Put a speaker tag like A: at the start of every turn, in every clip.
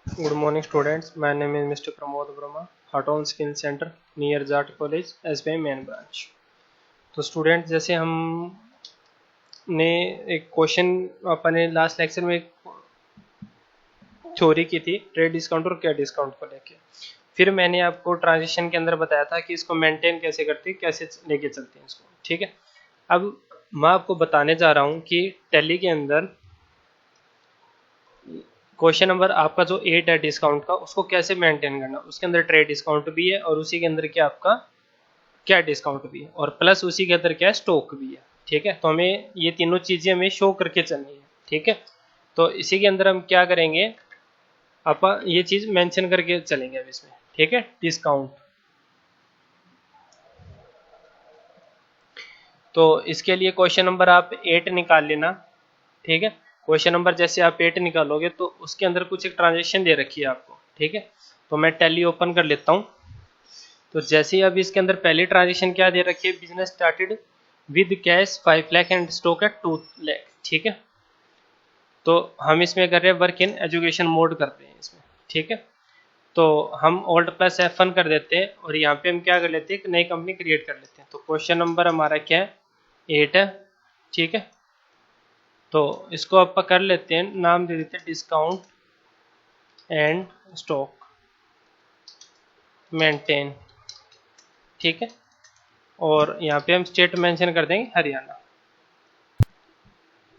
A: Good morning, students. My name is Mr. Pramod Verma, Hotton Skill Center near Jat College, SBI main branch. तो student, जैसे हमने एक question अपने last lecture में एक theory की थी ट्रेड डिस्काउंट और कैश डिस्काउंट को लेके। फिर मैंने आपको ट्रांजिशन के अंदर बताया था कि इसको मेंटेन कैसे करते हैं, कैसे लेके चलते हैं इसको। ठीक है, अब मैं आपको बताने जा रहा हूँ कि टैली के अंदर क्वेश्चन नंबर आपका जो 8 है डिस्काउंट का, उसको कैसे मेंटेन करना। उसके अंदर ट्रेड डिस्काउंट भी है और उसी के अंदर क्या आपका क्या डिस्काउंट भी है, और प्लस उसी के अंदर क्या स्टॉक भी है। ठीक है, तो हमें ये तीनों चीजें हमें शो करके चलनी है। ठीक है, तो इसी के अंदर हम क्या करेंगे, अपन ये चीज मेंशन करके चलेंगे अब इसमें। ठीक है, डिस्काउंट। तो इसके लिए क्वेश्चन नंबर आप 8 निकाल लेना। ठीक है, क्वेश्चन नंबर जैसे आप 8 निकालोगे तो उसके अंदर कुछ एक ट्रांजेक्शन दे रखी है आपको। ठीक है, तो मैं टैली ओपन कर लेता हूँ। तो जैसे ही अब इसके अंदर पहली ट्रांजेक्शन क्या दे रखी है, business started with cash 5 lakh and stock at 2 lakh. ठीक है, तो हम इसमें कर रहे हैं वर्क इन एजुकेशन मोड कर रहे हैं इसमें। ठीक है, तो हम ऑल्ट प्लस F1 कर देते हैं और यहाँ पे हम क्या कर लेते हैं, एक नई कंपनी क्रिएट कर लेते हैं। तो क्वेश्चन नंबर हमारा क्या है, 8 है। ठीक है, तो इसको आप कर लेते हैं, नाम दे देते हैं डिस्काउंट एंड स्टॉक मेंटेन। ठीक है, और यहाँ पे हम स्टेट मेंशन कर देंगे हरियाणा।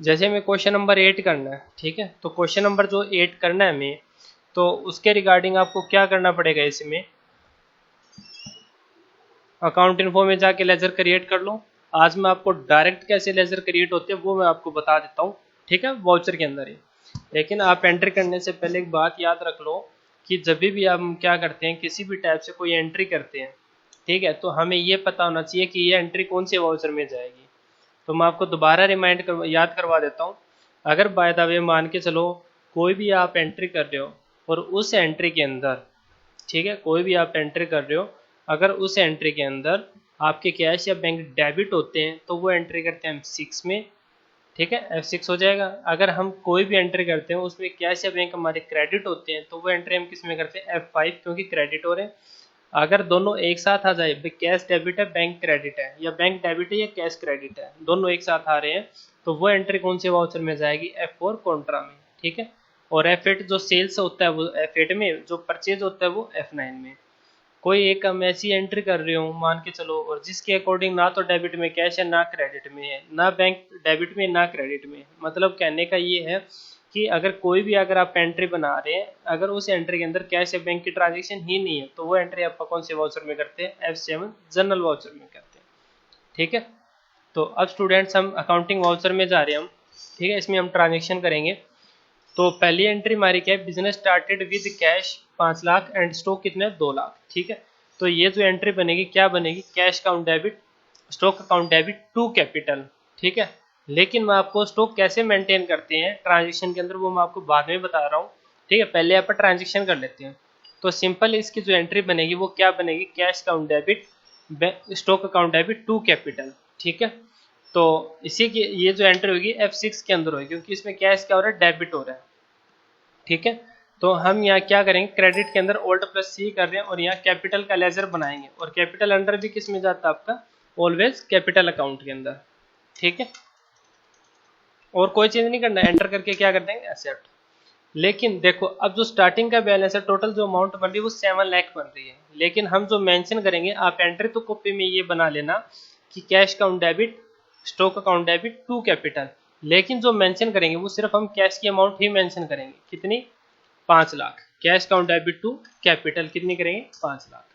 A: जैसे हमें क्वेश्चन नंबर 8 करना है। ठीक है, तो क्वेश्चन नंबर जो 8 करना है हमें, तो उसके रिगार्डिंग आपको क्या करना पड़ेगा, इसमें अकाउंट इन्फो में जाके लेजर क्रिएट कर लो। आज मैं आपको डायरेक्ट कैसे लेजर क्रिएट होते हैं वो मैं आपको बता देता हूँ। ठीक है, वाउचर के अंदर ही। लेकिन आप एंट्री करने से पहले एक बात याद रख लो कि जब भी हम क्या करते हैं, किसी भी टाइप से कोई एंट्री करते हैं, ठीक है, तो हमें ये पता होना चाहिए कि ये एंट्री कौन से वाउचर में जाएगी। तो मैं आपको दोबारा याद करवा देता हूँ। अगर बाय द वे मान के चलो कोई भी आप एंट्री कर रहे हो और उस एंट्री के अंदर, ठीक है, कोई भी आप एंट्री कर रहे हो, अगर उस एंट्री के अंदर आपके कैश या बैंक डेबिट होते हैं तो वो एंट्री करते हैं F6 में। ठीक है, F6 हो जाएगा। अगर हम कोई भी एंट्री करते हैं उसमें कैश या बैंक हमारे क्रेडिट होते हैं तो वो एंट्री हम किस में करते हैं, F5, क्योंकि क्रेडिट हो रहे हैं। अगर दोनों एक साथ आ जाए, कैश डेबिट है बैंक क्रेडिट है, या बैंक डेबिट है या कैश क्रेडिट है, दोनों एक साथ आ रहे हैं, तो वो एंट्री कौन से वाउचर में जाएगी, F4 कॉन्ट्रा में। ठीक है, और F8 जो सेल्स होता है वो F8 में, जो परचेज होता है वो F9 में। कोई एक हम ऐसी एंट्री कर रहे हो मान के चलो, और जिसके अकॉर्डिंग ना तो डेबिट में कैश है, ना क्रेडिट में है, ना बैंक डेबिट में ना क्रेडिट में। मतलब कहने का ये है कि अगर कोई भी अगर आप एंट्री बना रहे हैं, अगर उस एंट्री के अंदर कैश या बैंक की ट्रांजेक्शन ही नहीं है, तो वो एंट्री आप कौन से वाउचर में करते हैं, F7 जनरल वाउचर में करते हैं। ठीक है, तो अब स्टूडेंट्स हम अकाउंटिंग वाउचर में जा रहे हैं हम। ठीक है, इसमें हम ट्रांजेक्शन करेंगे। तो पहली एंट्री हमारी क्या है, business started with cash 5 lakh and stock कितने 2 लाख। ठीक है, तो ये जो एंट्री बनेगी क्या बनेगी, cash account debit stock account debit to capital. ठीक है, लेकिन मैं आपको स्टॉक कैसे मेंटेन करते हैं ट्रांजेक्शन के अंदर वो मैं आपको बाद में बता रहा हूँ। ठीक है, पहले आप ट्रांजेक्शन कर लेते हैं। तो सिंपल इसकी जो एंट्री बनेगी वो क्या बनेगी, cash account debit stock account debit to capital. ठीक है, तो इसी की ये जो एंट्री होगी F6 के अंदर होगी, क्योंकि इसमें कैश क्या हो रहा है, डेबिट हो रहा है। ठीक है, तो हम यहाँ क्या करेंगे, क्रेडिट के अंदर Alt + C कर रहे हैं और यहाँ कैपिटल का लेजर बनाएंगे, और कैपिटल अंडर भी किस में जाता है आपका, ऑलवेज कैपिटल अकाउंट के अंदर। ठीक है, और कोई चीज नहीं करना, एंटर करके क्या कर देंगे, एक्सेप्ट। लेकिन देखो अब जो स्टार्टिंग का बैलेंस है, टोटल जो अमाउंट बन रही है वो 7 लाख बन रही है। लेकिन हम जो मेंशन करेंगे, आप एंट्री तो कॉपी में ये बना लेना कि cash account debit stock account debit to capital, लेकिन जो मेंशन करेंगे वो सिर्फ हम कैश की अमाउंट ही मेंशन करेंगे। कितनी, 5 lakh. Cash account debit to capital कितनी करेंगे, 5 लाख।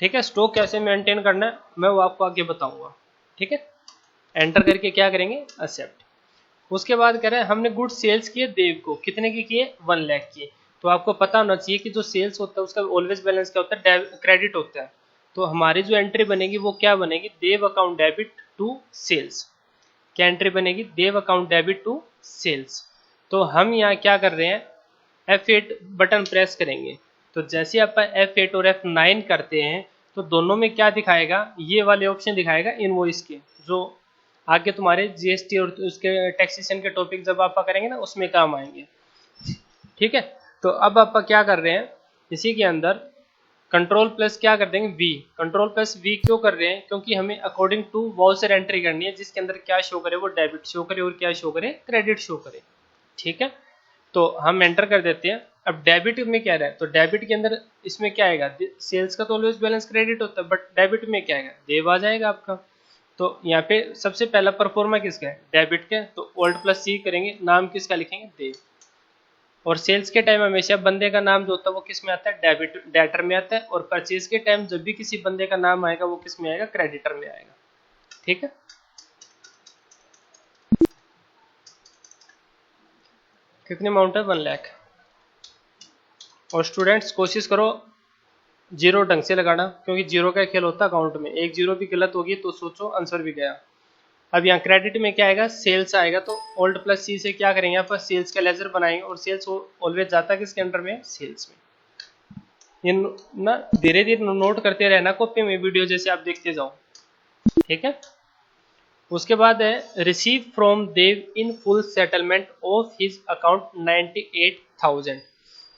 A: ठीक है, स्टॉक कैसे मेंटेन करना है मैं वो आपको आगे बताऊंगा। ठीक है, एंटर करके क्या करेंगे, एक्सेप्ट। उसके बाद कह रहे हैं हमने गुड सेल्स किए देव को, कितने की किए, 1 लाख की। तो आपको पता होना चाहिए कि जो सेल्स होता है उसका ऑलवेज बैलेंस क्या होता है, क्रेडिट होता है। तो हमारी जो एंट्री बनेगी वो क्या बनेगी, देव अकाउंट डेबिट टू सेल्स। क्या एंट्री बनेगी, देव अकाउंट डेबिट टू सेल्स। तो हम यहाँ क्या कर रहे हैं, F8 बटन प्रेस करेंगे। तो जैसे आप F8 और F9 करते हैं तो दोनों में क्या दिखाएगा, ये वाले ऑप्शन दिखाएगा इनवॉइस के, जो आगे तुम्हारे GST और उसके टैक्सेशन के टॉपिक जब आप करेंगे ना उसमें काम आएंगे। ठीक है, तो अब आप क्या कर रहे हैं, इसी के अंदर कंट्रोल प्लस क्या कर देंगे वी, कंट्रोल प्लस वी क्यों कर रहे हैं, क्योंकि हमें अकॉर्डिंग टू वाउचर एंट्री करनी है जिसके अंदर क्या शो करे, वो डेबिट शो करे और क्या शो करे, क्रेडिट शो करे। ठीक है, तो हम एंटर कर देते हैं। अब डेबिट में क्या रहा है, तो डेबिट के अंदर इसमें क्या आएगा, सेल्स का तो ऑलवेज बैलेंस क्रेडिट होता है, बट डेबिट में क्या आएगा, देव आ जाएगा आपका। तो यहाँ पे सबसे पहला परफॉर्मा किसका है, डेबिट का, तो ओल्ड प्लस सी करेंगे, नाम किसका लिखेंगे, देव। और सेल्स के टाइम हमेशा बंदे का नाम जो होता है वो किस में आता है, डेबिट डेटर में आता है। और परचेज के टाइम जब भी किसी बंदे का नाम आएगा वो किस में आएगा, क्रेडिटर में आएगा। ठीक है, कितनी अमाउंट है, 1 लाख। और स्टूडेंट्स कोशिश करो जीरो ढंग से लगाना, क्योंकि जीरो का खेल होता है अकाउंट में, एक जीरो भी गलत होगी तो सोचो आंसर भी गया। अब यहाँ क्रेडिट में क्या आएगा, सेल्स आएगा, तो ओल्ड प्लस सी से क्या करेंगे, यहाँ पर सेल्स का लेजर बनाएंगे। और सेल्स ऑलवेज जाता है किसके अंडर में, सेल्स में। ये ना धीरे धीरे नोट करते रहना कॉपी में, वीडियो जैसे आप देखते जाओ। ठीक है, उसके बाद है receive from Dev in full settlement of his account 98,000।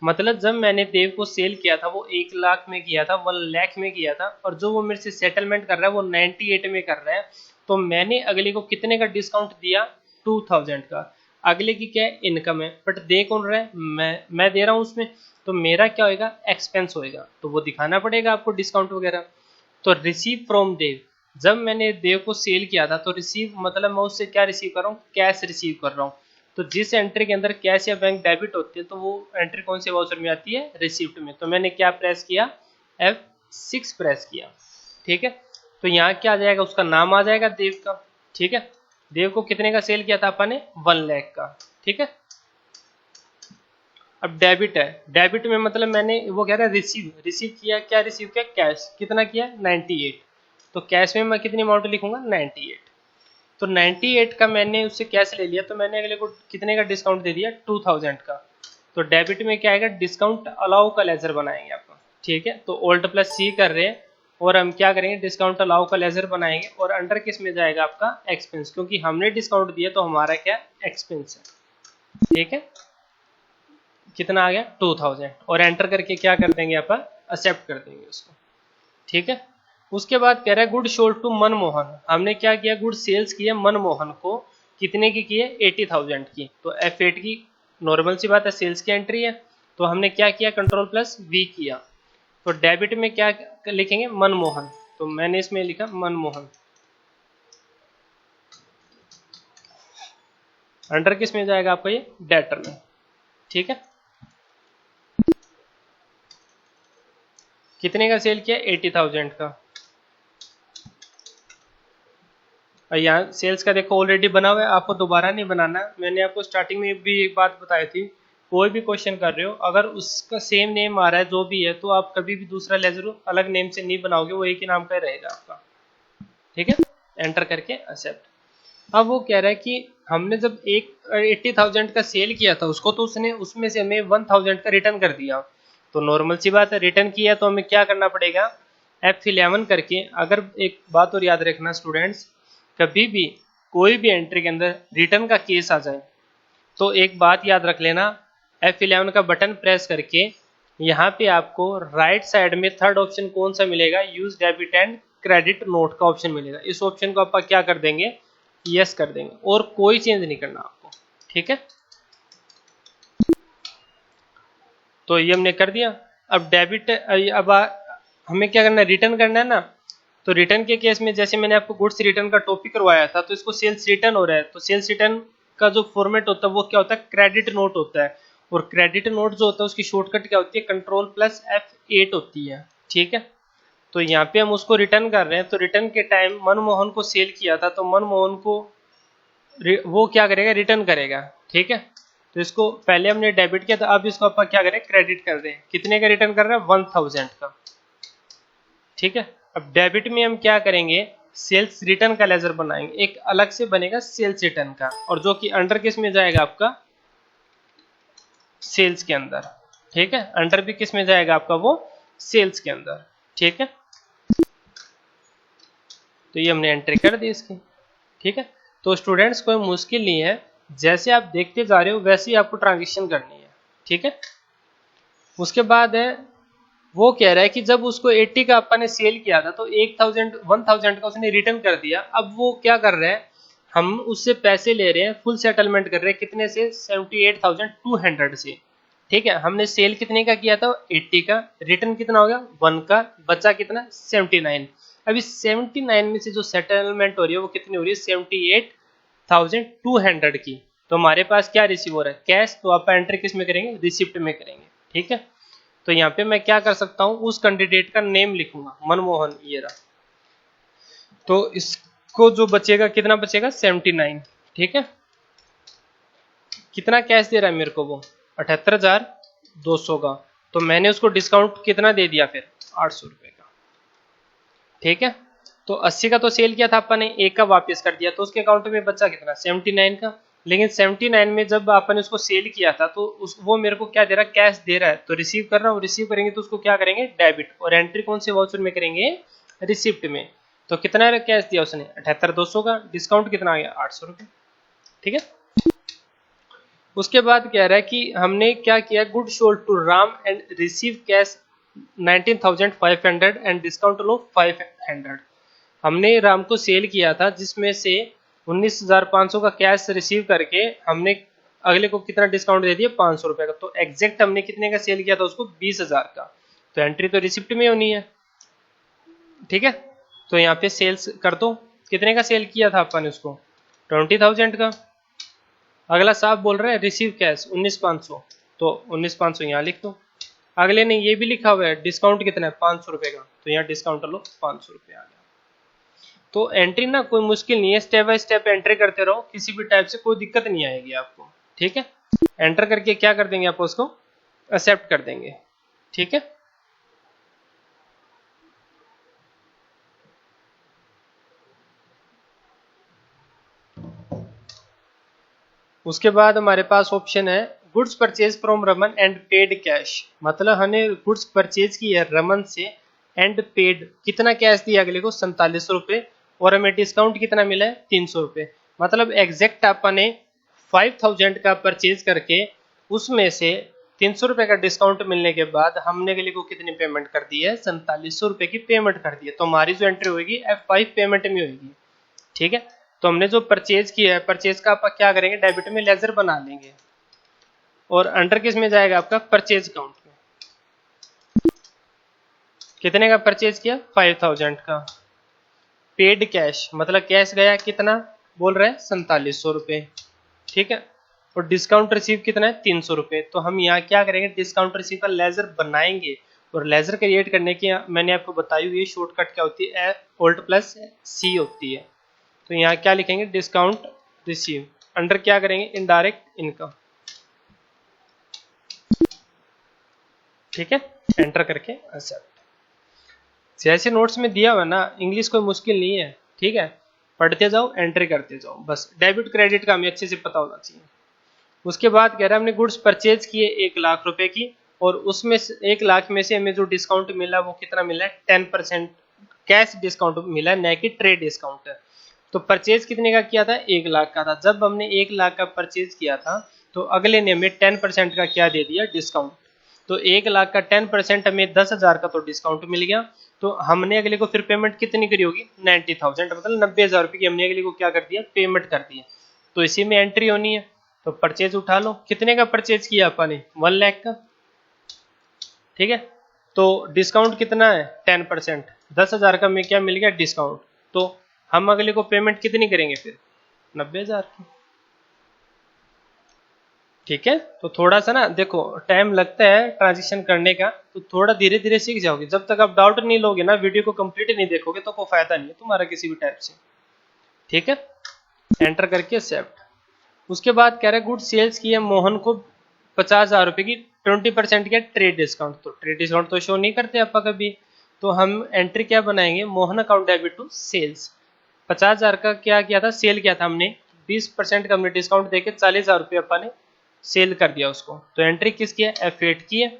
A: मतलब जब मैंने देव को सेल किया था वो 1 लाख में किया था, 1 लाख में किया था, और जो वो मेरे से सेटलमेंट कर रहा है वो 98 में कर रहा है। तो मैंने अगले को कितने का डिस्काउंट दिया, 2000 का। अगले की क्या है, इनकम है, बट दे कौन रहा है, मैं दे रहा हूँ उसमें, तो मेरा क्या होएगा, एक्सपेंस होएगा, तो वो दिखाना पड़ेगा आपको डिस्काउंट वगैरह। तो रिसीव फ्रॉम देव, जब मैंने देव को सेल किया था तो रिसीव मतलब मैं उससे क्या रिसीव कर रहा हूँ, कैश रिसीव कर रहा हूँ। तो जिस एंट्री के अंदर कैश या बैंक डेबिट होती है तो वो एंट्री कौन से वाउचर में आती है, रिसीप्ट में। तो मैंने क्या प्रेस किया, F6 प्रेस किया। ठीक है, तो यहाँ क्या आ जाएगा, उसका नाम आ जाएगा देव का। ठीक है, देव को कितने का सेल किया था अपन ने, 1 लाख का। ठीक है, अब डेबिट है, डेबिट में मतलब मैंने वो कह रहा है रिसीव किया, क्या रिसीव किया, कैश, कितना किया, 98। तो कैश में मैं कितनी अमाउंट लिखूंगा, 98। तो 98 का मैंने उससे कैश ले लिया, तो मैंने अगले को कितने का डिस्काउंट दे दिया, 2000 का। तो डेबिट में क्या आएगा, डिस्काउंट अलाउ का लेजर बनाएंगे आप। ठीक है, तो ओल्ड प्लस सी कर रहे हैं और हम क्या करेंगे, डिस्काउंट अलाउ का लेजर बनाएंगे। और अंडर किस में जाएगा आपका, एक्सपेंस, क्योंकि हमने डिस्काउंट दिया तो हमारा क्या, एक्सपेंस है। ठीक है, कितना आ गया, 2000। और एंटर करके क्या कर देंगे आप, एक्सेप्ट कर देंगे उसको। ठीक है, उसके बाद कह रहा है गुड सोल्ड टू मनमोहन। हमने क्या किया, गुड सेल्स किया मनमोहन को, कितने की है, 80,000 की। तो F8 की नॉर्मल सी बात है, सेल्स की एंट्री है, तो हमने क्या किया, कंट्रोल प्लस वी किया। तो डेबिट में क्या लिखेंगे, मनमोहन, तो मैंने इसमें लिखा मनमोहन। अंडर किस में जाएगा आपका, ये डेटर में। ठीक है, कितने का सेल किया, 80,000 का। और यहाँ सेल्स का देखो ऑलरेडी बना हुआ है, आपको दोबारा नहीं बनाना। मैंने आपको स्टार्टिंग में भी एक बात बताई थी, कोई भी क्वेश्चन कर रहे हो अगर उसका सेम नेम आ रहा है जो भी है, तो आप कभी भी दूसरा लेजर अलग नेम से नहीं बनाओगे, वो एक ही नाम का रहेगा आपका। ठीक है, एंटर करके एक्सेप्ट। अब वो कह रहा है कि हमने जब 80,000 का सेल किया था उसको, तो उसने उसमें से हमें 1,000 का रिटर्न कर दिया। तो नॉर्मल सी बात है, रिटर्न किया तो हमें क्या करना पड़ेगा, F11 करके। अगर एक बात और याद रखना स्टूडेंट्स, कभी भी कोई भी एंट्री के अंदर रिटर्न का केस आ जाए तो एक बात याद रख लेना, F11 का बटन प्रेस करके यहाँ पे आपको राइट साइड में थर्ड ऑप्शन कौन सा मिलेगा, use debit and credit note का ऑप्शन मिलेगा। इस ऑप्शन को आप क्या कर देंगे, यस कर देंगे, और कोई चेंज नहीं करना आपको। ठीक है, तो ये हमने कर दिया। अब डेबिट, अब हमें क्या करना है, रिटर्न करना है ना। तो रिटर्न के केस में जैसे मैंने आपको गुड्स रिटर्न का टॉपिक करवाया था, तो इसको सेल्स रिटर्न हो रहा है, तो सेल्स रिटर्न का जो फॉर्मेट होता है वो क्या होता है, क्रेडिट नोट होता है। और क्रेडिट नोट जो होता है उसकी शॉर्टकट क्या होती है, कंट्रोल प्लस F8 होती है। ठीक है, तो यहाँ पे हम उसको रिटर्न कर रहे हैं। तो रिटर्न के टाइम मनमोहन को सेल किया था, तो मनमोहन को वो क्या करेगा, रिटर्न करेगा। ठीक है, तो इसको पहले हमने डेबिट किया था, अब इसको अपन क्या करें, क्रेडिट कर दें। कितने का रिटर्न कर रहे हैं, 1,000 का। ठीक है, अब डेबिट में हम क्या करेंगे, सेल्स रिटर्न का लेजर बनाएंगे, एक अलग से बनेगा सेल्स रिटर्न का, और जो कि अंडर किस में जाएगा आपका, सेल्स के अंदर। ठीक है, अंडर भी किस में जाएगा आपका, वो सेल्स के अंदर। ठीक है, तो ये हमने एंट्री कर दी इसकी। ठीक है, तो स्टूडेंट्स कोई मुश्किल नहीं है, जैसे आप देखते जा रहे हो वैसे ही आपको ट्रांजेक्शन करनी है। ठीक है, उसके बाद है वो कह रहा है कि जब उसको 80 का अपन ने सेल किया था तो 1000 का उसने रिटर्न कर दिया। अब वो क्या कर रहे हैं, हम उससे पैसे ले रहे हैं, फुल सेटलमेंट कर रहे हैं कितने से, 78,200 से। ठीक है, हमने सेल कितने का किया था, 80 का, रिटर्न कितना हो गया 1 का, बचा कितना 79। अभी 79 में से जो सेटलमेंट हो रही है वो कितनी हो रही है, 78,200 की। तो हमारे पास क्या रिसीव हो रहा है, कैश। तो आप एंट्री किस में करेंगे, रिसिप्ट में करेंगे। ठीक है, तो यहाँ पे मैं क्या कर सकता हूँ, उस कैंडिडेट का नेम लिखूंगा, मनमोहन, ये रहा। तो इसको जो बचेगा, कितना बचेगा 79। ठीक है, कितना कैश दे रहा है मेरे को वो, 78,200 का। तो मैंने उसको डिस्काउंट कितना दे दिया फिर, 800 रुपए का। ठीक है, तो 80 का तो सेल किया था अपन ने, 1 का वापस कर दिया, तो उसके अकाउंट में बचा कितना 79 का। लेकिन 79 में जब अपन ने उसको सेल किया था तो वो मेरे को क्या दे रहा है, कैश दे रहा है। तो रिसीव कर रहा हूँ, रिसीव करेंगे तो उसको क्या करेंगे, डेबिट। और एंट्री कौन से वाउचर में करेंगे, रिसिप्ट में। तो कितना कैश दिया उसने, 78,200 का, डिस्काउंट कितना आ गया 800 रुपये। ठीक है, उसके बाद कह रहा है कि हमने क्या किया, good sold to Ram and receive cash 19,500 and discount लो 500। हमने राम को सेल किया था जिसमें से 19,500 का कैश रिसीव करके हमने अगले को कितना डिस्काउंट दे दिया, 500 रुपए का। तो एग्जैक्ट हमने कितने का सेल किया था उसको, 20,000 का। तो एंट्री तो रिसिप्ट में होनी है। ठीक है, तो यहाँ पे सेल्स कर दो, कितने का सेल किया था अपन ने उसको, 20,000 का। अगला साहब बोल रहे हैं रिसीव कैश 19,500, तो 19,500 यहाँ लिख दो। अगले ने ये भी लिखा हुआ है डिस्काउंट कितना है, 500 रुपए का, तो यहाँ डिस्काउंट लो 500 रुपये आ गया। तो एंट्री ना कोई मुश्किल नहीं है, स्टेप बाय स्टेप एंट्री करते रहो, किसी भी टाइप से कोई दिक्कत नहीं आएगी आपको। ठीक है, एंटर करके क्या कर देंगे आप, उसको एक्सेप्ट कर देंगे। ठीक है, उसके बाद हमारे पास ऑप्शन है goods purchase from Raman and paid cash. मतलब हमने गुड्स परचेज की है रमन से एंड पेड, कितना कैश दिया अगले को, 47 रुपये, और हमें डिस्काउंट कितना मिला है 300 रुपये। मतलब एग्जैक्ट आपने 5,000 का परचेज करके उसमें से 300 रुपये का डिस्काउंट मिलने के बाद हमने अगले को कितनी पेमेंट कर दी है, 4700 रुपये की पेमेंट कर दी है। तो हमारी जो एंट्री होगी F5 पेमेंट में होगी। ठीक है, तो हमने जो परचेज किया है, परचेज का आप क्या करेंगे, डेबिट में लेजर बना लेंगे, और अंडर किस में जाएगा आपका, परचेज अकाउंट में। कितने का परचेज किया, 5,000 का। पेड कैश मतलब कैश गया कितना, बोल रहे हैं 4700 रुपये। ठीक है, और डिस्काउंट रिसीव कितना है 300 रुपये। तो हम यहाँ क्या करेंगे, डिस्काउंट रिसीव का लेजर बनाएंगे, और लेजर क्रिएट करने की मैंने आपको बताई हुई शॉर्टकट क्या होती है, Alt+C होती है। तो यहाँ क्या लिखेंगे, डिस्काउंट रिसीव, अंडर क्या करेंगे, इनडायरेक्ट इनकम। ठीक है, एंटर करके एक्सेप्ट। जैसे नोट्स में दिया हुआ ना, इंग्लिश कोई मुश्किल नहीं है। ठीक है, पढ़ते जाओ, एंट्री करते जाओ, बस डेबिट क्रेडिट का हमें अच्छे से पता होना चाहिए। उसके बाद कह रहा है हमने गुड्स परचेज किए 1 लाख रुपए की, और उसमें 1 लाख में से हमें जो डिस्काउंट मिला वो कितना मिला है, 10% कैश डिस्काउंट मिला है, न कि ट्रेड डिस्काउंट है। तो परचेज कितने का किया था, 1 लाख का था। जब हमने 1 लाख का परचेज किया था तो अगले ने हमें 10% का क्या दे दिया, डिस्काउंट। तो 1 लाख का 10% हमें 10,000 का तो डिस्काउंट मिल गया। तो हमने अगले को फिर पेमेंट कितनी करी होगी, 90,000, मतलब 90,000 रुपये की हमने अगले को क्या कर दिया, पेमेंट कर दिया। तो इसी में एंट्री होनी है। तो परचेज उठा लो, कितने का परचेज किया अपन ने, 1 लाख का। ठीक है, तो डिस्काउंट कितना है 10%, 10,000 का में क्या मिल गया, डिस्काउंट। तो हम अगले को पेमेंट कितनी करेंगे फिर, 90,000 की। ठीक है, तो थोड़ा सा ना देखो टाइम लगता है ट्रांजिशन करने का, तो थोड़ा धीरे धीरे सीख जाओगे। जब तक आप डाउट नहीं लोगे ना, वीडियो को कंप्लीट नहीं देखोगे, तो कोई फायदा नहीं है तुम्हारा किसी भी टाइप से। ठीक है, एंटर करके एक्सेप्ट। उसके बाद कह रहा है गुड सेल्स की है मोहन को 50,000 रुपये की, 20% का ट्रेड डिस्काउंट। तो ट्रेड डिस्काउंट तो शो नहीं करते आप कभी, तो हम एंट्री क्या बनाएंगे, Mohan account debit to sales. 50,000 का क्या किया था, सेल किया था हमने, 20% का हमने डिस्काउंट देके 40,000 रुपये अपन ने सेल कर दिया उसको। तो एंट्री किसकी है, F8 की है,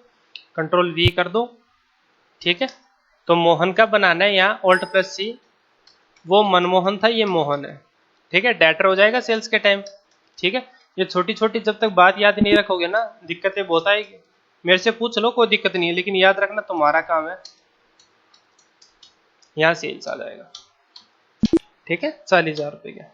A: Ctrl+V कर दो। ठीक है, तो मोहन का बनाना है यहाँ, Alt+C, वो मनमोहन था, ये मोहन है। ठीक है, डेटर हो जाएगा सेल्स के टाइम। ठीक है, ये छोटी छोटी जब तक बात याद नहीं रखोगे ना, दिक्कतें बहुत आएगी। मेरे से पूछ लो, कोई दिक्कत नहीं है, लेकिन याद रखना तुम्हारा काम है। यहाँ सेल्स आ जाएगा, ठीक है, 40,000 रुपये का।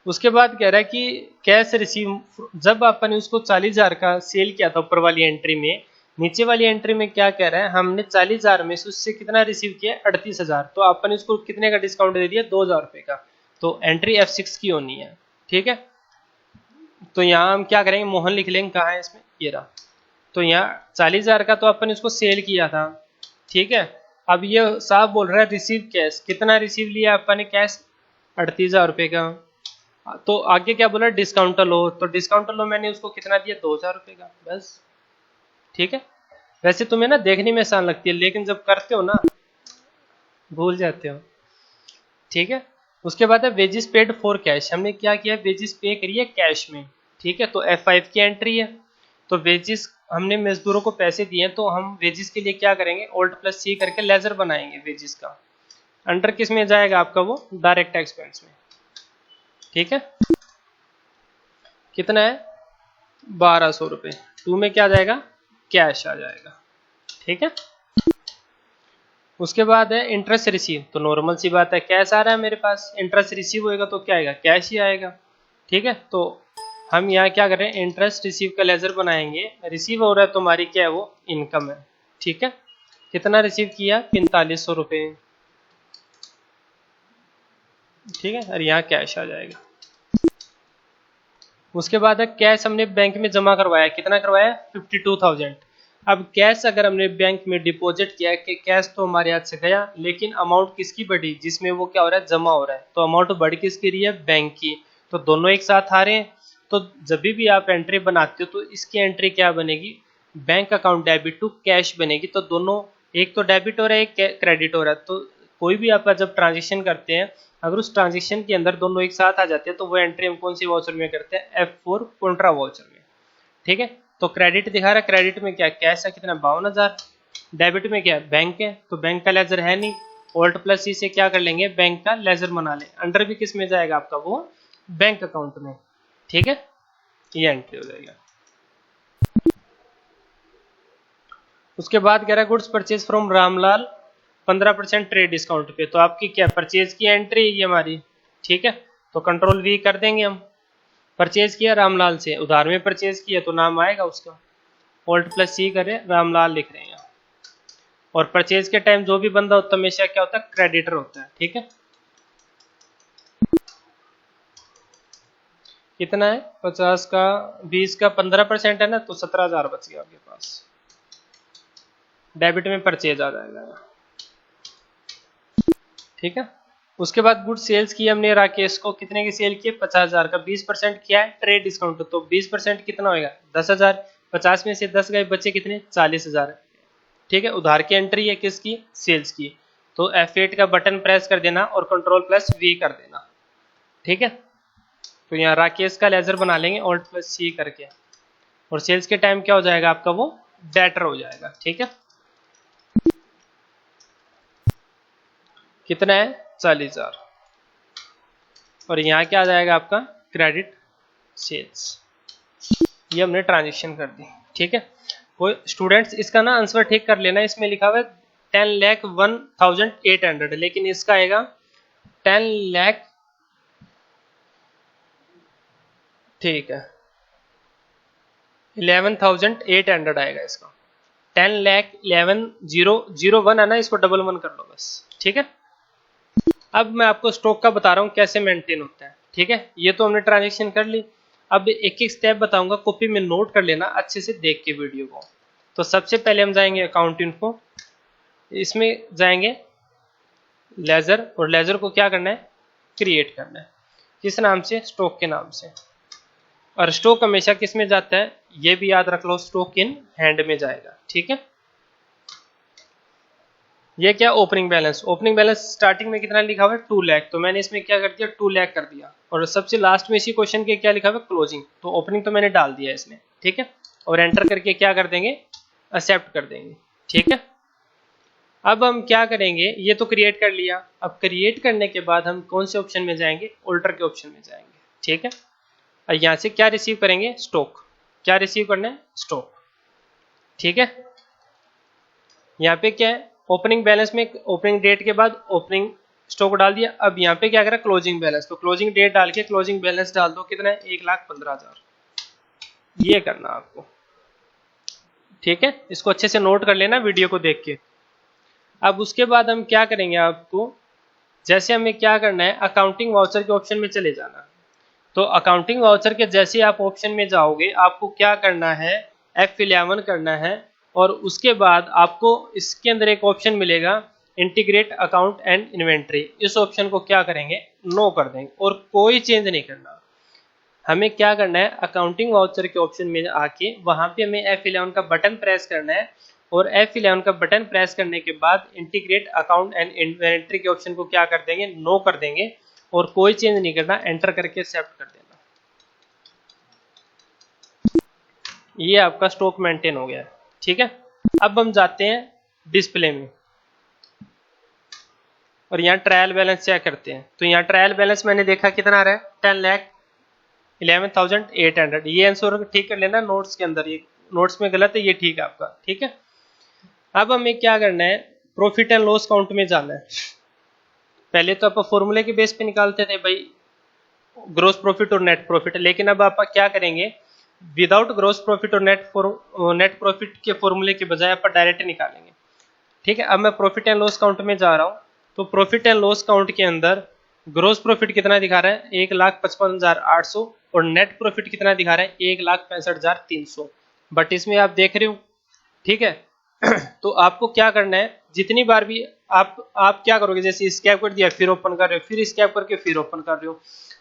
A: उसके बाद कह रहा है कि कैश रिसीव, जब अपन ने उसको 40,000 का सेल किया था ऊपर वाली एंट्री में, नीचे वाली एंट्री में क्या कह रहा है, हमने 40,000 में से उससे कितना रिसीव किया, 38,000, तो अपन ने उसको कितने का डिस्काउंट दे दिया, 2,000 रुपये का, तो एंट्री F6 की होनी है, ठीक है। तो यहाँ हम क्या करेंगे, मोहन लिख लेंगे, कहाँ है इसमें, ये रहा। तो यहाँ 40,000 का तो अपन ने उसको सेल किया था, ठीक है। अब ये साहब बोल रहा है रिसीव कैश, कितना रिसीव लिया अपन ने कैश, 38,000 रुपये का। तो आगे क्या बोला, डिस्काउंट लो, तो डिस्काउंट लो मैंने उसको कितना दिया, 2,000 रुपये का, बस, ठीक है। वैसे तुम्हें ना देखने में आसान लगती है, लेकिन जब करते हो ना भूल जाते हो, ठीक है। उसके बाद है वेजेस पेड फॉर कैश, हमने क्या किया, वेजेस पे करी है कैश में, ठीक है। तो F5 की एंट्री है, तो वेजेस हमने मजदूरों को पैसे दिए हैं, तो हम वेजेस के लिए क्या करेंगे, Alt+C करके लेजर बनाएंगे वेजेस का। अंडर किस में जाएगा आपका वो, डायरेक्ट एक्सपेंस में, ठीक है। कितना है, 1,200 रुपये। 2 में क्या जाएगा, कैश आ जाएगा, ठीक है। उसके बाद है इंटरेस्ट रिसीव, तो नॉर्मल सी बात है, कैश आ रहा है मेरे पास, इंटरेस्ट रिसीव होएगा तो क्या आएगा, कैश ही आएगा, ठीक है। तो हम यहाँ क्या कर रहे हैं, इंटरेस्ट रिसीव का लेजर बनाएंगे, रिसीव हो रहा है तुम्हारी क्या है वो, इनकम है, ठीक है। कितना रिसीव किया, 4500 रुपये, ठीक है, और यहाँ कैश आ जाएगा। उसके बाद है कैश हमने बैंक में जमा करवाया, कितना करवाया, 52,000। अब कैश अगर हमने बैंक में डिपॉजिट किया, कि कैश तो हमारे हाथ से गया, लेकिन अमाउंट किसकी बढ़ी, जिसमें वो क्या हो रहा है, जमा हो रहा है, तो अमाउंट बढ़ किसकी रही है, बैंक की, तो दोनों एक साथ आ रहे हैं। तो जब भी आप एंट्री बनाते हो तो इसकी एंट्री क्या बनेगी, bank account debit to cash बनेगी, तो दोनों, एक तो डेबिट हो रहा है, एक क्रेडिट हो रहा है। तो कोई भी आप जब ट्रांजेक्शन करते हैं, अगर उस ट्रांजेक्शन के अंदर दोनों एक साथ आ जाते हैं, तो वो एंट्री हम कौन सी वाउचर में करते हैं, F4 कॉन्ट्रा वाउचर में, ठीक है। तो क्रेडिट दिखा रहा है, क्रेडिट में क्या कैश है, कितना, 52,000, डेबिट में क्या है, बैंक है, तो बैंक का लेजर है नहीं, Alt+C से क्या कर लेंगे, बैंक का लेजर बना लें। अंडर भी किस में जाएगा आपका वो, बैंक अकाउंट में, ठीक है, ये एंट्री हो जाएगा। उसके बाद कह रहा है goods purchase from Ramlal 15% trade discount पे, तो आपकी क्या परचेज की एंट्री है ये हमारी, ठीक है। तो कंट्रोल V कर देंगे हम, परचेज किया रामलाल से, उधार में परचेज किया तो नाम आएगा उसका, Alt+C करें, रामलाल लिख रहे हैं। और परचेज के टाइम जो भी बंदा होता है हमेशा क्या होता है, क्रेडिटर होता है, ठीक है। कितना है, 50 का 20 का 15% है ना, तो 17,000 बच गया आपके पास, डेबिट में परचेज आ जाएगा, ठीक है। उसके बाद गुड सेल्स की हमने राकेश को, कितने की सेल की, 50,000 का, 20% किया है ट्रेड डिस्काउंट, तो 20% कितना होगा, 10,000, 50 में से 10 गए, बचे कितने, 40,000, ठीक है। उधार की एंट्री है किसकी, सेल्स की, तो F8 का बटन प्रेस कर देना और Ctrl+V कर देना, ठीक है। तो यहाँ राकेश का लेजर बना लेंगे Alt+C करके, और सेल्स के टाइम क्या हो जाएगा आपका वो, डेटर हो जाएगा, ठीक है। कितना है, 40,000, और यहाँ क्या आ जाएगा आपका, क्रेडिट सेल्स, ये हमने ट्रांजेक्शन कर दी, ठीक है। कोई स्टूडेंट्स इसका ना आंसर ठीक कर लेना, इसमें लिखा हुआ है 10,01,800, लेकिन इसका आएगा 10 लाख, ठीक है, 11,800 आएगा इसका, 10,11,001 है ना, इसको डबल 1 कर लो बस, ठीक है। अब मैं आपको स्टॉक का बता रहा हूँ कैसे मेंटेन होता है, ठीक है। ये तो हमने ट्रांजेक्शन कर ली, अब एक एक स्टेप बताऊंगा, कॉपी में नोट कर लेना अच्छे से देख के वीडियो को। तो सबसे पहले हम जाएंगे अकाउंट इन्फो, इसमें जाएंगे लेजर, और लेजर को क्या करना है, क्रिएट करना है, किस नाम से, स्टॉक के नाम से। और स्टॉक हमेशा किस में जाता है, ये भी याद रख लो, स्टॉक इन हैंड में जाएगा, ठीक है। ये क्या, opening balance, opening balance starting में कितना लिखा हुआ है, 2 लाख, तो मैंने इसमें क्या कर दिया, 2 लाख कर दिया। और सबसे लास्ट में इसी क्वेश्चन के क्या लिखा हुआ है, क्लोजिंग, तो ओपनिंग तो मैंने डाल दिया इसमें, ठीक है। और एंटर करके क्या कर देंगे, एक्सेप्ट कर देंगे, ठीक है। अब हम क्या करेंगे, ये तो क्रिएट कर लिया, अब क्रिएट करने के बाद हम कौन से ऑप्शन में जाएंगे, ऑल्टर के ऑप्शन में जाएंगे, ठीक है। और यहाँ से क्या रिसीव करेंगे, स्टॉक, क्या रिसीव करना है, स्टॉक, ठीक है, यहाँ पे क्या है, ओपनिंग बैलेंस में ओपनिंग डेट के बाद ओपनिंग स्टॉक डाल दिया। अब यहाँ पे क्या करा, क्लोजिंग बैलेंस, तो क्लोजिंग डेट डाल के क्लोजिंग बैलेंस डाल दो, कितना है, 1,15,000, ये करना आपको। ठीक है, इसको अच्छे से नोट कर लेना वीडियो को देख के। अब उसके बाद हम क्या करेंगे, आपको जैसे हमें क्या करना है, अकाउंटिंग वाउचर के ऑप्शन में चले जाना। तो अकाउंटिंग वाउचर के जैसे ही आप ऑप्शन में जाओगे, आपको क्या करना है, F11 करना है, और उसके बाद आपको इसके अंदर एक ऑप्शन मिलेगा इंटीग्रेट अकाउंट एंड इन्वेंट्री। इस ऑप्शन को क्या करेंगे, नो कर देंगे, और कोई चेंज नहीं करना। हमें क्या करना है, अकाउंटिंग वाउचर के ऑप्शन में आके वहां पे हमें F11 का बटन प्रेस करना है, और F11 का बटन प्रेस करने के बाद इंटीग्रेट अकाउंट एंड इन्वेंट्री के ऑप्शन को क्या कर देंगे, नो कर देंगे, और कोई चेंज नहीं करना, एंटर करके एक्सेप्ट कर देना। ये आपका स्टॉक मेंटेन हो गया है। ठीक है, अब हम जाते हैं डिस्प्ले में, और यहाँ ट्रायल बैलेंस चेक करते हैं। तो यहाँ ट्रायल बैलेंस मैंने देखा कितना आ रहा है, 10,11,800। ये आंसर ठीक कर लेना नोट्स के अंदर, ये नोट्स में गलत है, ये ठीक है आपका। ठीक है, अब हमें क्या करना है, प्रॉफिट एंड लॉस काउंट में जाना है। पहले तो आप फॉर्मूले के बेस पे निकालते थे भाई, ग्रोस प्रॉफिट और नेट प्रॉफिट, लेकिन अब आप क्या करेंगे, विदाउट ग्रोस प्रॉफिट और नेट प्रॉफिट के फॉर्मूले के बजाय आप डायरेक्ट निकालेंगे। ठीक है, अब मैं प्रॉफिट एंड लॉस काउंट में जा रहा हूँ। तो प्रॉफिट एंड लॉस काउंट के अंदर ग्रोस प्रॉफिट कितना दिखा रहा है, 1,55,800, और नेट प्रॉफिट कितना दिखा रहा है, 1,65,300। बट इसमें आप देख रहे हो, ठीक है, तो आपको क्या करना है, जितनी बार भी आप क्या करोगे, जैसे स्कैप कर दिया फिर ओपन कर रहे हो, फिर स्कैप करके फिर ओपन कर रहे हो,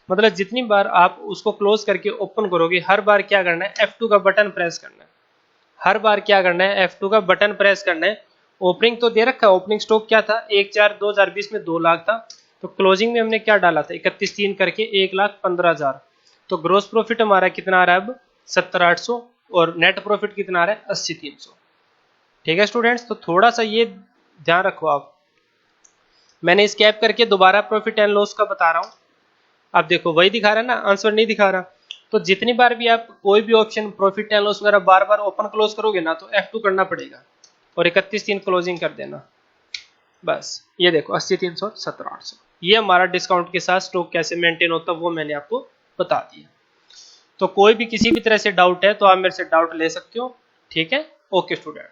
A: मतलब जितनी बार आप उसको क्लोज करके ओपन करोगे, हर बार क्या करना है, F2 का बटन प्रेस करना है। हर बार क्या करना है, F2 का बटन प्रेस करना है। ओपनिंग तो दे रखा है, ओपनिंग स्टॉक क्या था, 1/4/2020 में 2 लाख था, तो क्लोजिंग में हमने क्या डाला था, 31/3 करके 1,15,000। तो ग्रोस प्रॉफिट हमारा कितना आ रहा है अब, 70,800, और नेट प्रॉफिट कितना आ रहा है, 80,300। ठीक है स्टूडेंट्स, तो थोड़ा सा ये ध्यान रखो आप। मैंने स्कैप करके दोबारा प्रॉफिट एंड लॉस का बता रहा हूँ। अब देखो वही दिखा रहा है ना, आंसर नहीं दिखा रहा। तो जितनी बार भी आप कोई भी ऑप्शन प्रॉफिट एंड लॉस वगैरह बार बार ओपन क्लोज करोगे ना, तो F2 करना पड़ेगा, और 31/3 क्लोजिंग कर देना। बस ये देखो 80,300, 70,800, ये हमारा डिस्काउंट के साथ स्टॉक कैसे मेंटेन होता है वो मैंने आपको बता दिया। तो कोई भी किसी भी तरह से डाउट है तो आप मेरे से डाउट ले सकते हो। ठीक है, ओके स्टूडेंट।